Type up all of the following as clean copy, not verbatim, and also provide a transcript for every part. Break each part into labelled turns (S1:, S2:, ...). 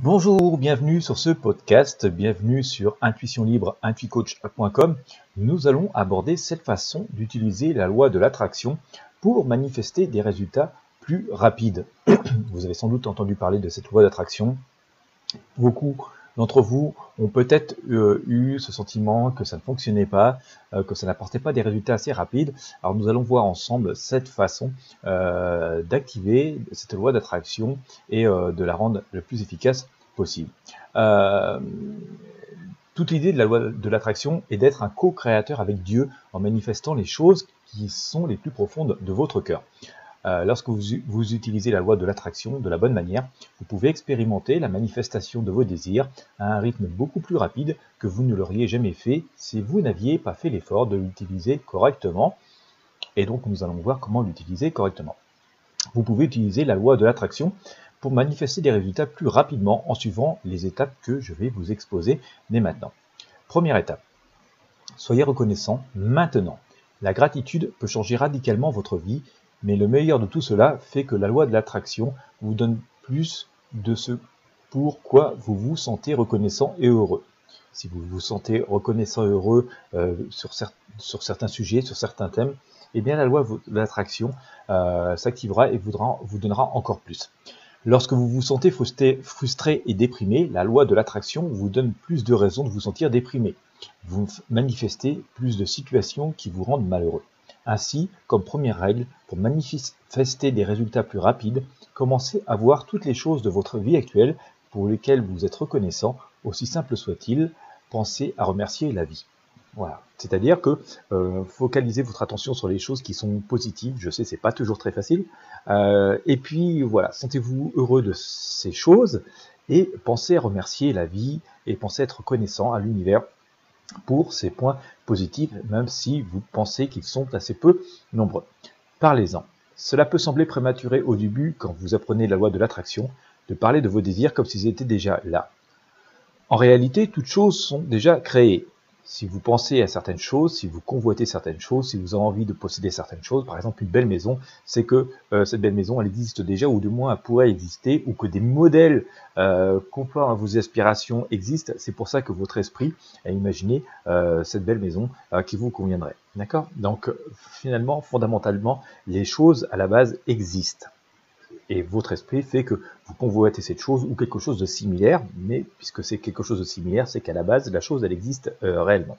S1: Bonjour, bienvenue sur ce podcast, bienvenue sur Intuition Libre, intuicoach.com. Nous allons aborder cette façon d'utiliser la loi de l'attraction pour manifester des résultats plus rapides. Vous avez sans doute entendu parler de cette loi d'attraction. Beaucoup d'entre vous ont peut-être eu ce sentiment que ça ne fonctionnait pas, que ça n'apportait pas des résultats assez rapides. Alors nous allons voir ensemble cette façon d'activer cette loi d'attraction et de la rendre le plus efficace possible. Toute l'idée de la loi de l'attraction est d'être un co-créateur avec Dieu en manifestant les choses qui sont les plus profondes de votre cœur. Lorsque vous utilisez la loi de l'attraction de la bonne manière, vous pouvez expérimenter la manifestation de vos désirs à un rythme beaucoup plus rapide que vous ne l'auriez jamais fait si vous n'aviez pas fait l'effort de l'utiliser correctement. Et donc nous allons voir comment l'utiliser correctement. Vous pouvez utiliser la loi de l'attraction pour manifester des résultats plus rapidement en suivant les étapes que je vais vous exposer dès maintenant. Première étape, soyez reconnaissant maintenant. La gratitude peut changer radicalement votre vie, mais le meilleur de tout cela fait que la loi de l'attraction vous donne plus de ce pourquoi vous vous sentez reconnaissant et heureux. Si vous vous sentez reconnaissant et heureux sur certains sujets, sur certains thèmes, eh bien la loi de l'attraction s'activera et vous donnera encore plus. Lorsque vous vous sentez frustré et déprimé, la loi de l'attraction vous donne plus de raisons de vous sentir déprimé. Vous manifestez plus de situations qui vous rendent malheureux. Ainsi, comme première règle, pour manifester des résultats plus rapides, commencez à voir toutes les choses de votre vie actuelle pour lesquelles vous êtes reconnaissant, aussi simple soit-il, pensez à remercier la vie. Voilà, c'est-à-dire que focalisez votre attention sur les choses qui sont positives. Je sais, c'est pas toujours très facile. Et puis voilà, sentez-vous heureux de ces choses et pensez à remercier la vie et pensez à être reconnaissant à l'univers pour ces points positifs, même si vous pensez qu'ils sont assez peu nombreux. Parlez-en. Cela peut sembler prématuré au début quand vous apprenez la loi de l'attraction, de parler de vos désirs comme s'ils étaient déjà là. En réalité, toutes choses sont déjà créées. Si vous pensez à certaines choses, si vous convoitez certaines choses, si vous avez envie de posséder certaines choses, par exemple une belle maison, c'est que cette belle maison, elle existe déjà, ou du moins elle pourrait exister, ou que des modèles conformes à vos aspirations existent. C'est pour ça que votre esprit a imaginé cette belle maison qui vous conviendrait. D'accord ? Donc finalement, fondamentalement, les choses à la base existent. Et votre esprit fait que vous convoitez cette chose ou quelque chose de similaire, mais puisque c'est quelque chose de similaire, c'est qu'à la base, la chose, elle existe réellement.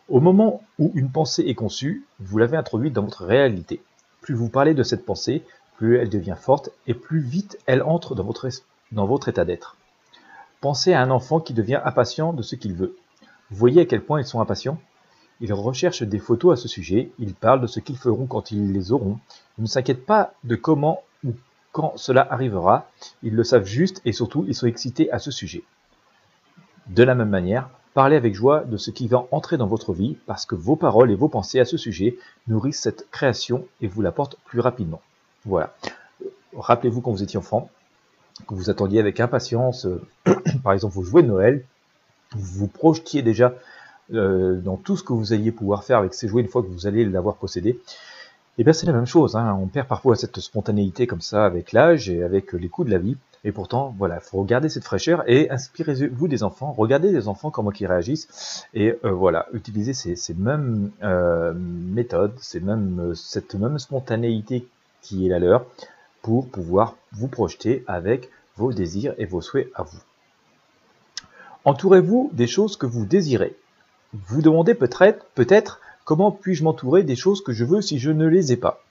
S1: Au moment où une pensée est conçue, vous l'avez introduite dans votre réalité. Plus vous parlez de cette pensée, plus elle devient forte et plus vite elle entre dans votre état d'être. Pensez à un enfant qui devient impatient de ce qu'il veut. Vous voyez à quel point ils sont impatients ? Ils recherchent des photos à ce sujet, ils parlent de ce qu'ils feront quand ils les auront. Ils ne s'inquiètent pas de comment ou quand cela arrivera, ils le savent juste et surtout ils sont excités à ce sujet. De la même manière, parlez avec joie de ce qui va entrer dans votre vie parce que vos paroles et vos pensées à ce sujet nourrissent cette création et vous l'apportent plus rapidement. Voilà. Rappelez-vous quand vous étiez enfant, que vous attendiez avec impatience, par exemple vos jouets de Noël, vous vous projetiez déjà dans tout ce que vous alliez pouvoir faire avec ces jouets une fois que vous allez l'avoir possédé. Et bien c'est la même chose, hein. On perd parfois cette spontanéité comme ça avec l'âge et avec les coups de la vie. Et pourtant, voilà, il faut regarder cette fraîcheur et inspirez-vous des enfants, regardez les enfants comment ils réagissent et voilà, utilisez ces mêmes méthodes, cette même spontanéité qui est la leur pour pouvoir vous projeter avec vos désirs et vos souhaits à vous. Entourez-vous des choses que vous désirez. Vous demandez peut-être comment puis-je m'entourer des choses que je veux si je ne les ai pas.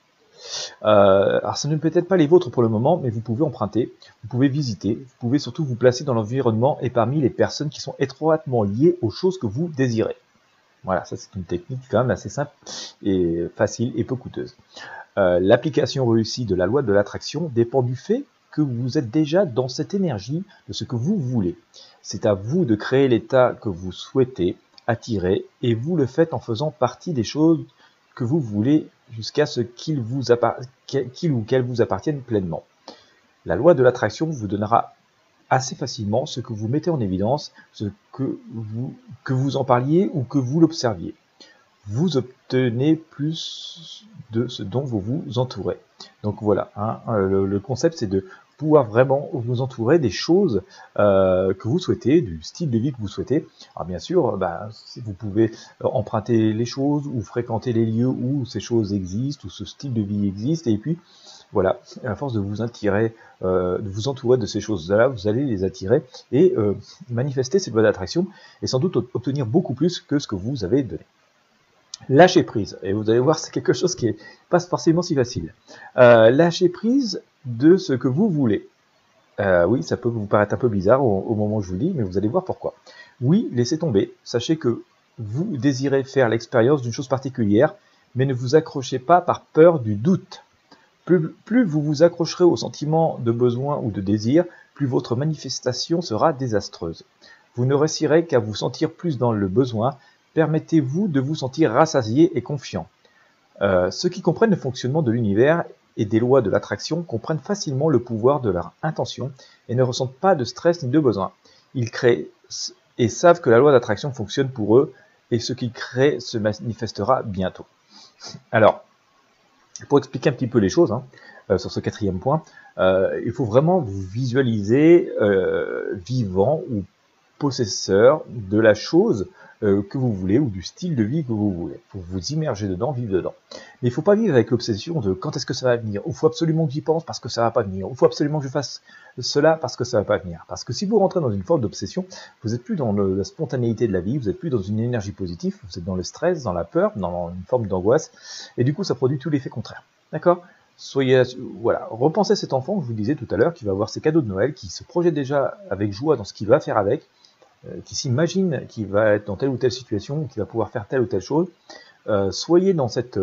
S1: Alors ça ne peut être pas les vôtres pour le moment, mais vous pouvez emprunter, vous pouvez visiter, vous pouvez surtout vous placer dans l'environnement et parmi les personnes qui sont étroitement liées aux choses que vous désirez. Voilà, ça c'est une technique quand même assez simple et facile et peu coûteuse. L'application réussie de la loi de l'attraction dépend du fait que vous êtes déjà dans cette énergie de ce que vous voulez. C'est à vous de créer l'état que vous souhaitez attirer et vous le faites en faisant partie des choses que vous voulez jusqu'à ce qu'il ou qu'elles vous appartiennent pleinement. La loi de l'attraction vous donnera assez facilement ce que vous mettez en évidence, ce que vous en parliez ou que vous l'observiez. Vous obtenez plus de ce dont vous vous entourez. Donc voilà, hein, le concept c'est de pouvoir vraiment vous entourer des choses que vous souhaitez, du style de vie que vous souhaitez. Alors bien sûr, si vous pouvez emprunter les choses ou fréquenter les lieux où ces choses existent, où ce style de vie existe, et puis voilà, à force de vous attirer, de vous entourer de ces choses-là, vous allez les attirer et manifester cette loi d'attraction et sans doute obtenir beaucoup plus que ce que vous avez donné. Lâcher prise, et vous allez voir, c'est quelque chose qui n'est pas forcément si facile. Lâcher prise de ce que vous voulez. Oui, ça peut vous paraître un peu bizarre au moment où je vous le dis, mais vous allez voir pourquoi. Oui, laissez tomber. Sachez que vous désirez faire l'expérience d'une chose particulière, mais ne vous accrochez pas par peur du doute. Plus vous vous accrocherez au sentiment de besoin ou de désir, plus votre manifestation sera désastreuse. Vous ne réussirez qu'à vous sentir plus dans le besoin. Permettez-vous de vous sentir rassasié et confiant. Ceux qui comprennent le fonctionnement de l'univers et des lois de l'attraction comprennent facilement le pouvoir de leur intention et ne ressentent pas de stress ni de besoin. Ils créent et savent que la loi d'attraction fonctionne pour eux et ce qu'ils créent se manifestera bientôt. Alors, pour expliquer un petit peu les choses sur ce 4e point, il faut vraiment vous visualiser vivant ou possesseur de la chose que vous voulez ou du style de vie que vous voulez. Il faut vous immerger dedans, vivre dedans. Mais il ne faut pas vivre avec l'obsession de quand est-ce que ça va venir. Il faut absolument que j'y pense parce que ça ne va pas venir. Il faut absolument que je fasse cela parce que ça ne va pas venir. Parce que si vous rentrez dans une forme d'obsession, vous n'êtes plus dans la spontanéité de la vie, vous n'êtes plus dans une énergie positive, vous êtes dans le stress, dans la peur, dans une forme d'angoisse. Et du coup, ça produit tout l'effet contraire. D'accord ? Voilà, repensez cet enfant que je vous disais tout à l'heure, qui va avoir ses cadeaux de Noël, qui se projette déjà avec joie dans ce qu'il va faire avec, qui s'imagine qu'il va être dans telle ou telle situation, qu'il va pouvoir faire telle ou telle chose. Soyez dans cette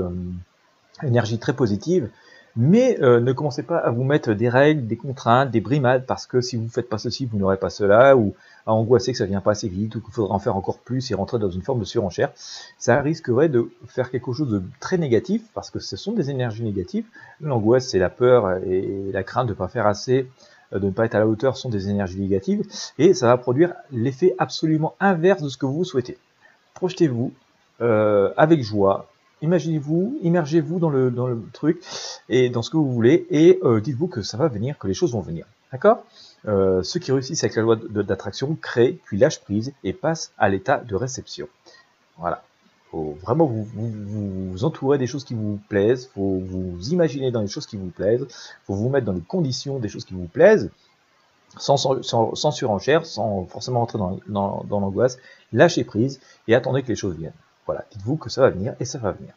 S1: énergie très positive, mais ne commencez pas à vous mettre des règles, des contraintes, des brimades, parce que si vous ne faites pas ceci, vous n'aurez pas cela, ou à angoisser que ça ne vient pas assez vite, ou qu'il faudra en faire encore plus et rentrer dans une forme de surenchère. Ça risquerait de faire quelque chose de très négatif, parce que ce sont des énergies négatives. L'angoisse, c'est la peur et la crainte de ne pas faire assez, de ne pas être à la hauteur, sont des énergies négatives, et ça va produire l'effet absolument inverse de ce que vous souhaitez. Projetez-vous avec joie, imaginez-vous, immergez-vous dans le truc et dans ce que vous voulez, et dites-vous que ça va venir, que les choses vont venir. D'accord ? Ceux qui réussissent avec la loi d'attraction créent, puis lâchent prise et passent à l'état de réception. Voilà. Faut vraiment vous entourer des choses qui vous plaisent, faut vous imaginer dans les choses qui vous plaisent, faut vous mettre dans les conditions des choses qui vous plaisent, sans surenchère, sans forcément entrer dans l'angoisse. Lâchez prise et attendez que les choses viennent. Voilà, dites-vous que ça va venir et ça va venir.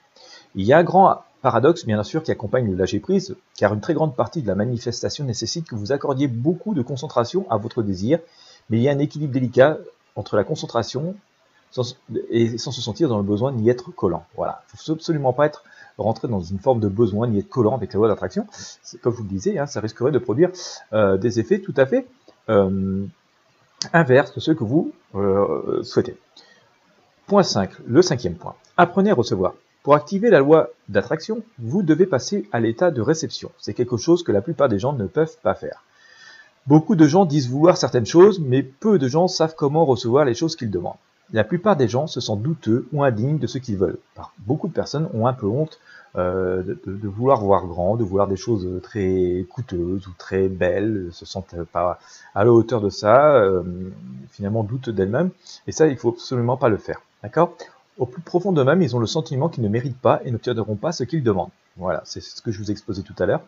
S1: Il y a un grand paradoxe, bien sûr, qui accompagne le lâcher-prise, car une très grande partie de la manifestation nécessite que vous accordiez beaucoup de concentration à votre désir, mais il y a un équilibre délicat entre la concentration sans se sentir dans le besoin ni être collant. Voilà, il ne faut absolument pas rentrer dans une forme de besoin ni être collant avec la loi d'attraction. Comme je vous le disais, ça risquerait de produire des effets tout à fait inverses de ceux que vous souhaitez. Point 5, le 5e point. Apprenez à recevoir. Pour activer la loi d'attraction, vous devez passer à l'état de réception. C'est quelque chose que la plupart des gens ne peuvent pas faire. Beaucoup de gens disent vouloir certaines choses, mais peu de gens savent comment recevoir les choses qu'ils demandent. La plupart des gens se sentent douteux ou indignes de ce qu'ils veulent. Beaucoup de personnes ont un peu honte de vouloir voir grand, de vouloir des choses très coûteuses ou très belles, se sentent pas à la hauteur de ça, finalement doutent d'elles-mêmes, et ça, il faut absolument pas le faire. D'accord ? Au plus profond d'eux-mêmes, ils ont le sentiment qu'ils ne méritent pas et n'obtiendront pas ce qu'ils demandent. Voilà, c'est ce que je vous ai exposé tout à l'heure.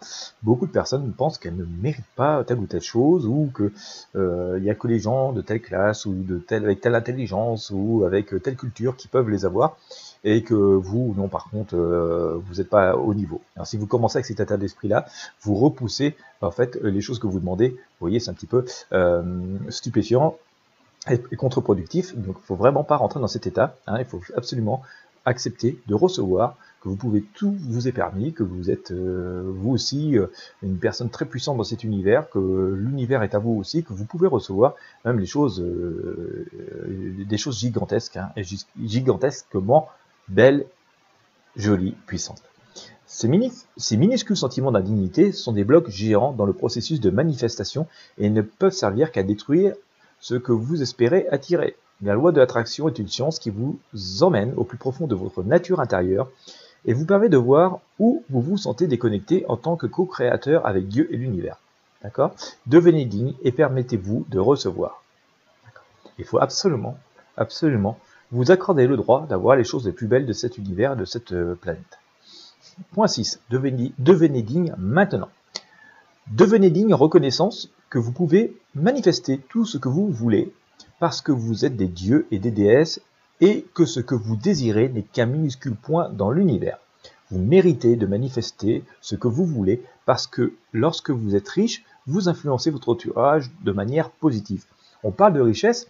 S1: Beaucoup de personnes pensent qu'elles ne méritent pas telle ou telle chose, ou que il y a que les gens de telle classe, ou avec telle intelligence, ou avec telle culture qui peuvent les avoir, et que vous, non, par contre, vous n'êtes pas au niveau. Alors, si vous commencez avec cet état d'esprit-là, vous repoussez en fait les choses que vous demandez. Vous voyez, c'est un petit peu stupéfiant et contre-productif, donc il ne faut vraiment pas rentrer dans cet état, il faut absolument accepter de recevoir, que vous pouvez tout vous est permis, que vous êtes vous aussi une personne très puissante dans cet univers, que l'univers est à vous aussi, que vous pouvez recevoir même les choses, des choses gigantesques, et gigantesquement belles, jolies, puissantes. Ces minuscules sentiments d'indignité sont des blocs géants dans le processus de manifestation et ne peuvent servir qu'à détruire ce que vous espérez attirer. La loi de l'attraction est une science qui vous emmène au plus profond de votre nature intérieure et vous permet de voir où vous vous sentez déconnecté en tant que co-créateur avec Dieu et l'univers. D'accord? Devenez digne et permettez-vous de recevoir. Il faut absolument, absolument vous accorder le droit d'avoir les choses les plus belles de cet univers, de cette planète. Point 6. Devenez digne maintenant. Devenez digne en reconnaissance que vous pouvez manifester tout ce que vous voulez parce que vous êtes des dieux et des déesses et que ce que vous désirez n'est qu'un minuscule point dans l'univers. Vous méritez de manifester ce que vous voulez parce que lorsque vous êtes riche, vous influencez votre entourage de manière positive. On parle de richesse,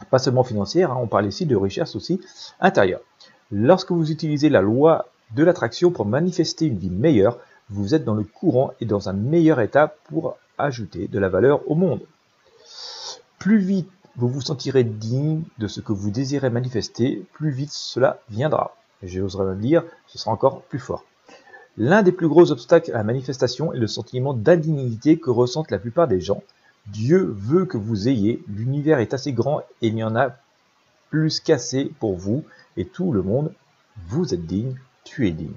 S1: pas seulement financière, on parle ici de richesse aussi intérieure. Lorsque vous utilisez la loi de l'attraction pour manifester une vie meilleure, vous êtes dans le courant et dans un meilleur état pour ajouter de la valeur au monde. Plus vite vous vous sentirez digne de ce que vous désirez manifester, plus vite cela viendra. Et j'oserais même dire, ce sera encore plus fort. L'un des plus gros obstacles à la manifestation est le sentiment d'indignité que ressentent la plupart des gens. Dieu veut que vous ayez, l'univers est assez grand et il y en a plus qu'assez pour vous et tout le monde. Vous êtes digne, tu es digne.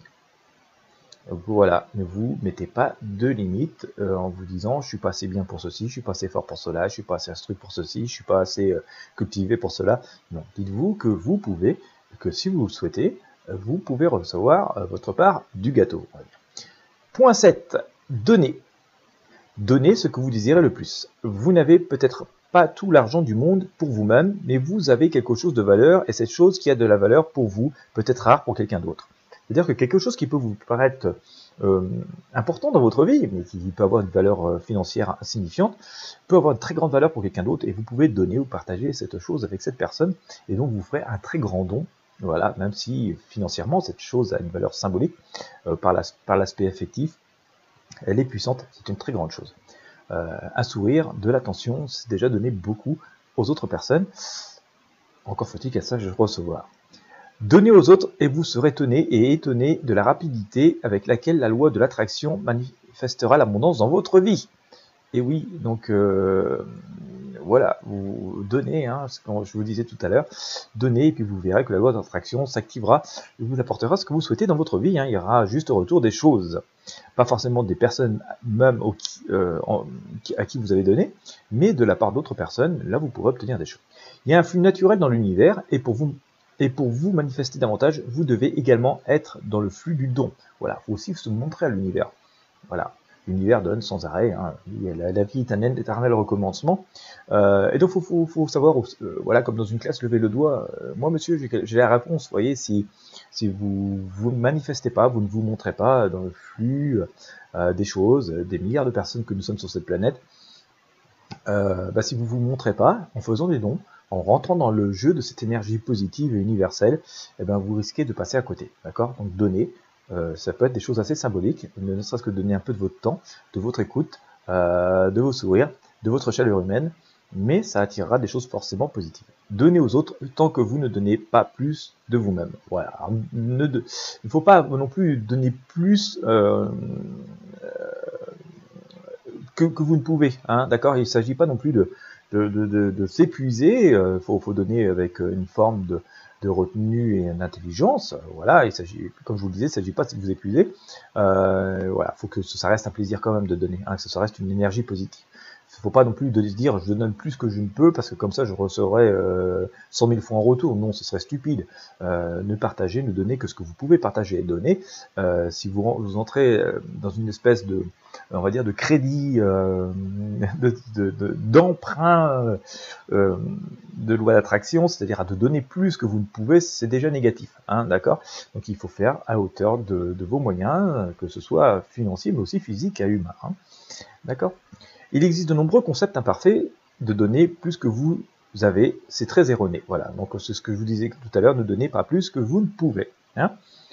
S1: Donc voilà, ne vous mettez pas de limites en vous disant je suis pas assez bien pour ceci, je suis pas assez fort pour cela, je suis pas assez instruit pour ceci, je suis pas assez cultivé pour cela. Non, dites-vous que vous pouvez, que si vous le souhaitez, vous pouvez recevoir votre part du gâteau. Point 7. Donnez. Donnez ce que vous désirez le plus. Vous n'avez peut-être pas tout l'argent du monde pour vous-même, mais vous avez quelque chose de valeur et cette chose qui a de la valeur pour vous peut être rare pour quelqu'un d'autre. C'est-à-dire que quelque chose qui peut vous paraître important dans votre vie, mais qui peut avoir une valeur financière insignifiante, peut avoir une très grande valeur pour quelqu'un d'autre et vous pouvez donner ou partager cette chose avec cette personne et donc vous ferez un très grand don. Voilà, même si financièrement cette chose a une valeur symbolique par l'aspect affectif, elle est puissante, c'est une très grande chose. Un sourire, de l'attention, c'est déjà donner beaucoup aux autres personnes. Encore faut-il qu'elles sachent recevoir. Donnez aux autres et vous serez étonné de la rapidité avec laquelle la loi de l'attraction manifestera l'abondance dans votre vie. Et oui, donc voilà, vous donnez, comme je vous disais tout à l'heure, donnez et puis vous verrez que la loi d'attraction s'activera et vous apportera ce que vous souhaitez dans votre vie. Il y aura juste au retour des choses. Pas forcément des personnes même à qui vous avez donné, mais de la part d'autres personnes, là vous pourrez obtenir des choses. Il y a un flux naturel dans l'univers et pour vous manifester davantage, vous devez également être dans le flux du don. Voilà, il faut aussi se montrer à l'univers. Voilà, l'univers donne sans arrêt. La vie est un éternel recommencement. Et donc, faut savoir, voilà, comme dans une classe, lever le doigt. Moi, monsieur, j'ai la réponse. Vous voyez, si vous ne manifestez pas, vous ne vous montrez pas dans le flux des choses, des milliards de personnes que nous sommes sur cette planète, si vous ne vous montrez pas en faisant des dons, en rentrant dans le jeu de cette énergie positive et universelle, vous risquez de passer à côté. D'accord? Donc donner, ça peut être des choses assez symboliques, ne serait-ce que donner un peu de votre temps, de votre écoute, de vos sourires, de votre chaleur humaine, mais ça attirera des choses forcément positives. Donnez aux autres tant que vous ne donnez pas plus de vous-même. Voilà. Alors, il ne faut pas non plus donner plus que vous ne pouvez. D'accord? Il ne s'agit pas non plus de s'épuiser. Faut donner avec une forme de retenue et d'intelligence. Voilà, comme je vous le disais, il ne s'agit pas de vous épuiser. Voilà, faut que ça reste un plaisir quand même de donner, que ça reste une énergie positive. Il ne faut pas non plus se dire je donne plus que je ne peux parce que comme ça je recevrai 100 000 fois en retour. Non, ce serait stupide. Ne partagez, ne donnez que ce que vous pouvez partager et donner. Si vous entrez dans une espèce de, on va dire, de crédit, d'emprunt de loi d'attraction, c'est-à-dire à de donner plus que vous ne pouvez, c'est déjà négatif. D'accord? Donc il faut faire à hauteur de vos moyens, que ce soit financier mais aussi physique et humain. D'accord? Il existe de nombreux concepts imparfaits de donner plus que vous avez, c'est très erroné. Voilà, donc c'est ce que je vous disais tout à l'heure, ne donnez pas plus que vous ne pouvez. Il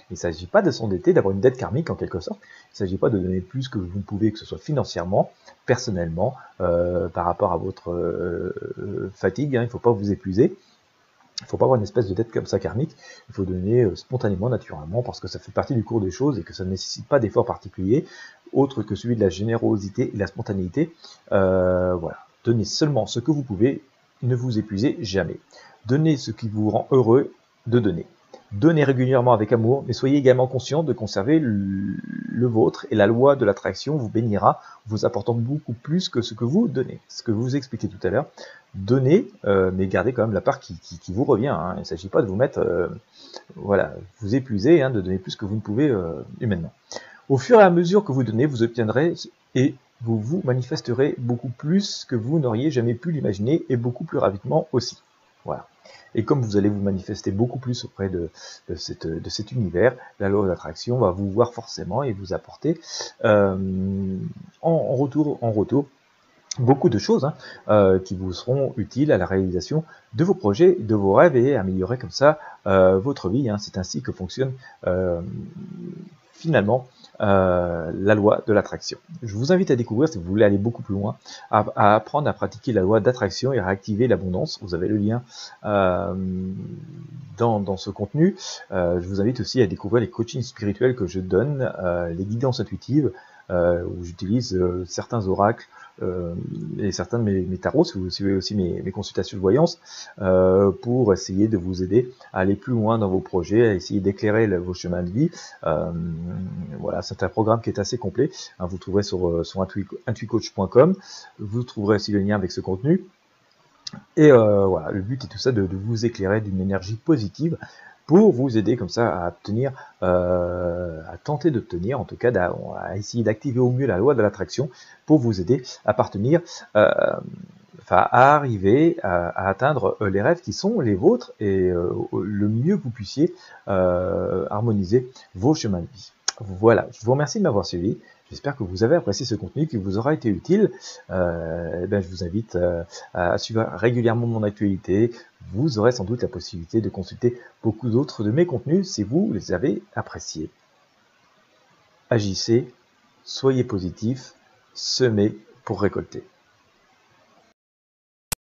S1: ne s'agit pas de s'endetter, d'avoir une dette karmique en quelque sorte. Il ne s'agit pas de donner plus que vous ne pouvez, que ce soit financièrement, personnellement, par rapport à votre fatigue. Il ne faut pas vous épuiser. Il ne faut pas avoir une espèce de dette comme ça karmique. Il faut donner spontanément, naturellement, parce que ça fait partie du cours des choses et que ça ne nécessite pas d'effort particulier, autre que celui de la générosité et de la spontanéité. Voilà. Donnez seulement ce que vous pouvez, ne vous épuisez jamais. Donnez ce qui vous rend heureux de donner. Donnez régulièrement avec amour, mais soyez également conscient de conserver le vôtre, et la loi de l'attraction vous bénira, vous apportant beaucoup plus que ce que vous donnez. Ce que je vous expliquais tout à l'heure, donnez, mais gardez quand même la part qui vous revient. Hein. Il ne s'agit pas de vous mettre, voilà, vous épuiser, hein, de donner plus que vous ne pouvez humainement. Au fur et à mesure que vous donnez, vous obtiendrez et vous vous manifesterez beaucoup plus que vous n'auriez jamais pu l'imaginer, et beaucoup plus rapidement aussi. Voilà. Et comme vous allez vous manifester beaucoup plus auprès de cet univers, la loi d'attraction va vous voir forcément et vous apporter en retour beaucoup de choses qui vous seront utiles à la réalisation de vos projets, de vos rêves, et améliorer comme ça votre vie. Hein. C'est ainsi que fonctionne finalement la loi de l'attraction. Je vous invite à découvrir, si vous voulez aller beaucoup plus loin, à apprendre à pratiquer la loi d'attraction et à réactiver l'abondance. Vous avez le lien dans ce contenu. Je vous invite aussi à découvrir les coachings spirituels que je donne, les guidances intuitives, où j'utilise certains oracles et certains de mes tarots, si vous suivez aussi mes consultations de voyance, pour essayer de vous aider à aller plus loin dans vos projets, à essayer d'éclairer vos chemins de vie. Voilà, c'est un programme qui est assez complet. Hein, vous trouverez sur intuicoach.com. Vous trouverez aussi le lien avec ce contenu. Et voilà, le but est tout ça de vous éclairer d'une énergie positive pour vous aider comme ça à obtenir, à tenter d'obtenir, en tout cas à essayer d'activer au mieux la loi de l'attraction pour vous aider à parvenir, à arriver à atteindre les rêves qui sont les vôtres, et le mieux que vous puissiez harmoniser vos chemins de vie. Voilà, je vous remercie de m'avoir suivi. J'espère que vous avez apprécié ce contenu, qu'il vous aura été utile. Je vous invite à suivre régulièrement mon actualité. Vous aurez sans doute la possibilité de consulter beaucoup d'autres de mes contenus si vous les avez appréciés. Agissez, soyez positifs, semez pour récolter.